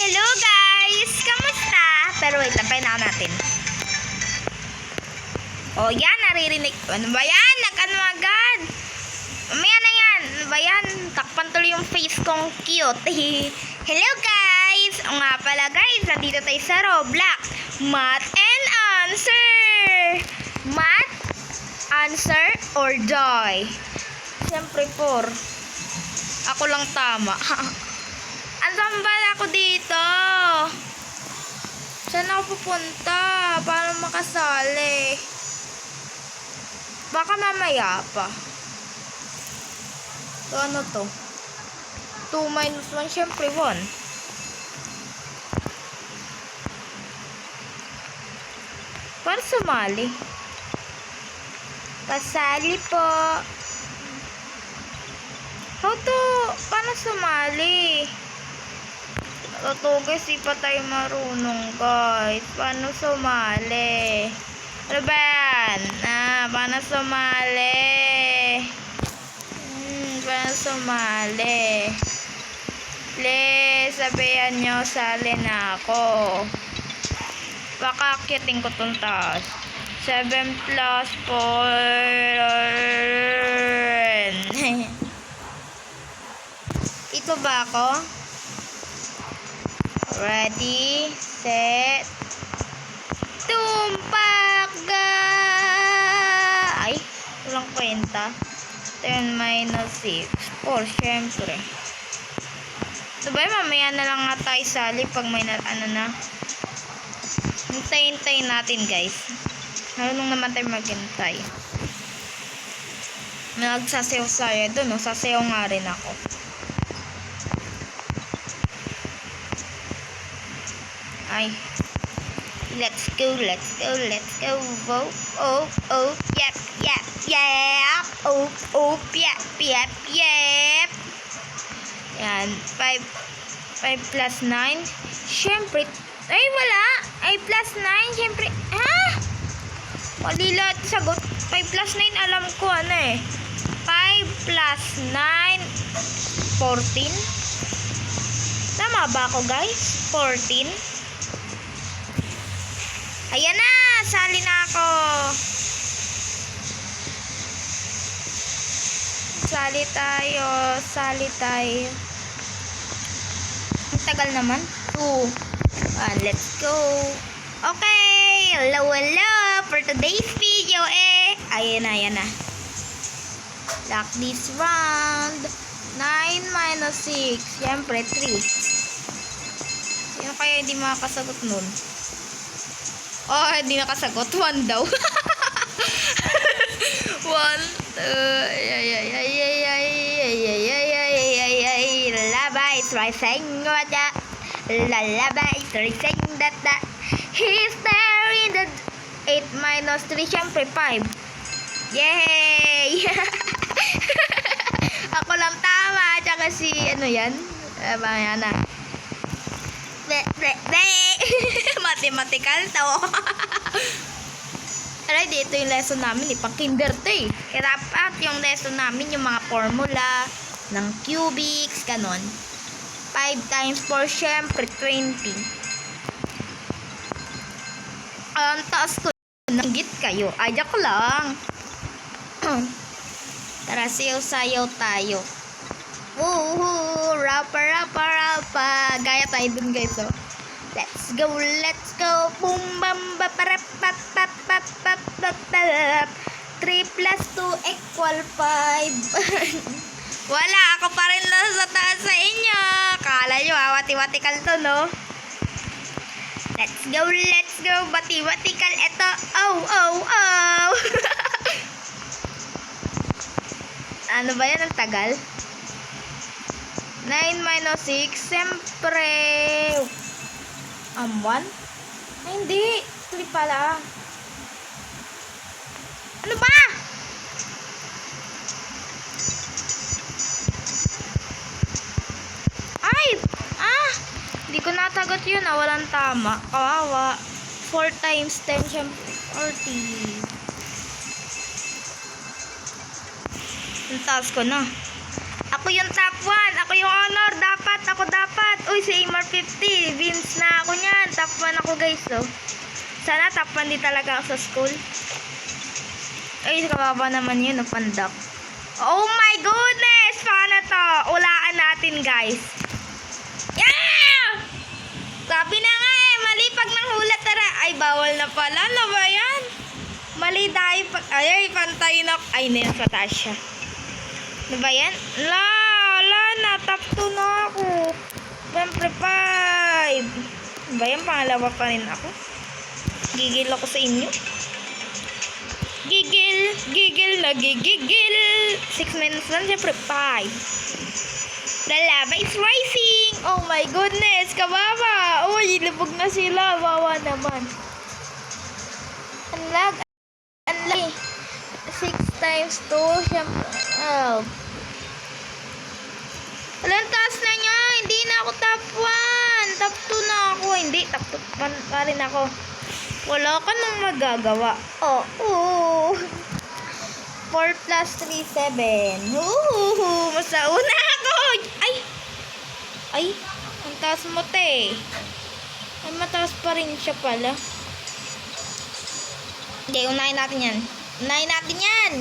Hello guys! Kamusta? Pero wait lang, pahinaan natin. Oh, yan, naririnig. Ano ba yan? Nag-ano agad? Mamaya na yan. Ano ba yan? Takpan tuloy yung face kong cute. Hello guys! O nga pala guys, nandito tayo sa Roblox. Math and answer! Math, answer, or die? Siyempre, 4. Ako lang tama. Anong ba ako dito? Saan ako pupunta? Paano makasali? Baka mamaya pa. So, ano to? 2 minus 1, syempre 1. Para sumali. Pasali po. How to? Paano sumali? Totoo guys, di pa tayo marunong guys. Paano sumali? Ano ba yan? Paano sumali? Paano sumali? Please, sabihan nyo, sali na ako. Baka akyatin ko itong taas. 7 plus 4. Ito ba ako? Ready, set, tumpak ga! Ay, walang kwenta. 10 minus 6. 4, syempre. Diba, mamaya na lang nga tayo sali pag may ano na. Hintayin natin, guys. Marunong naman tayo maghintay. Nagsasayaw doon, no? Sasayaw nga rin ako. Ay. Let's go. Whoa, oh, yep. Oh, yep. Yan, 5 plus 9. Syempre, ay wala. Ay plus 9, syempre. Ha? Mali lahat sagot. 5 plus 9, alam ko ano eh. 5 plus 9, 14. Tama ba ako guys? 14. Ayan na! Sali na ako! Sali tayo. Ang tagal naman. 2. Let's go. Okay! Hello! For today's video ayan na. Lock this round. 9 minus 6. Siyempre, 3. Sino kaya hindi makakasagot nun? Oh, hindi nakasagot. 1 daw. 1, 2, lalabay, rising wada. Lalabay, rising data. He's there in the 8 minus 3, syempre 5. Yay! Ako lang tama. Tsaka si, ano yan? Bayan na. Mathematical to. Alright, ito yung lesson namin pang kinder to eh. Kaya dapat yung lesson namin yung mga formula ng cubics, ganon. 5 times 4, syempre 20. Ang taas ko, nanggit kayo. Ayak ko lang. Tara, sayaw tayo. Woohoo! Rapa. Gaya tayo dun guys, oh. Let's go. Boom, bam, ba, para, pat. 3 plus 2 equal 5. Wala, ako pa rin lang sa taas sa inyo. Kala nyo, wati-watikal to, no? Let's go. Bati-watikal. Eto, oh. Ano ba yan? Ang tagal? 9 minus 6, siyempre 1? Ay, hindi. 3 pala. Ano ba? Ay! Hindi ko natagot yun. Walang tama. Kawawa. 4 times 10, siyempre 40. Ang taas ko na. Ako Ako yung top 1. Ako yung honor. Ako dapat. Uy, si Amar 50. Vince na ako niyan. Top 1 ako, guys, oh. Sana top 1 din talaga ako sa school. Ay, kababa naman yun, oh, pandak. Oh my goodness! Paano to? Ulaan natin, guys. Yeah! Sabi na nga eh, mali pag nanghula, tara. Ay, bawal na pala. Ano ba yan? Mali tayo pag... Ay, pantay na... Ay, na sa taas siya. Ano ba yan? Na. Top 2 na ako. Siyempre 5. Ano ba yan? Pangalawa pa rin ako. Gigil ako sa inyo. Gigil na gigigil. 6 minutes lang, siyempre 5. The lava is rising. Oh my goodness, kawawa. Uy, lubog na sila. Wawa naman. Unlag. 6 times 2, siyempre. Oh. Walang taas na niya. Hindi na ako top 1. Top 2 na ako. Hindi, top 2 pa rin ako. Wala ka nang magagawa. Oh. 4 plus 3, 7. Mas nauna ako. Ay, ang taas mo, te. Ay, mataas pa rin siya pala. Hindi, unahin natin yan.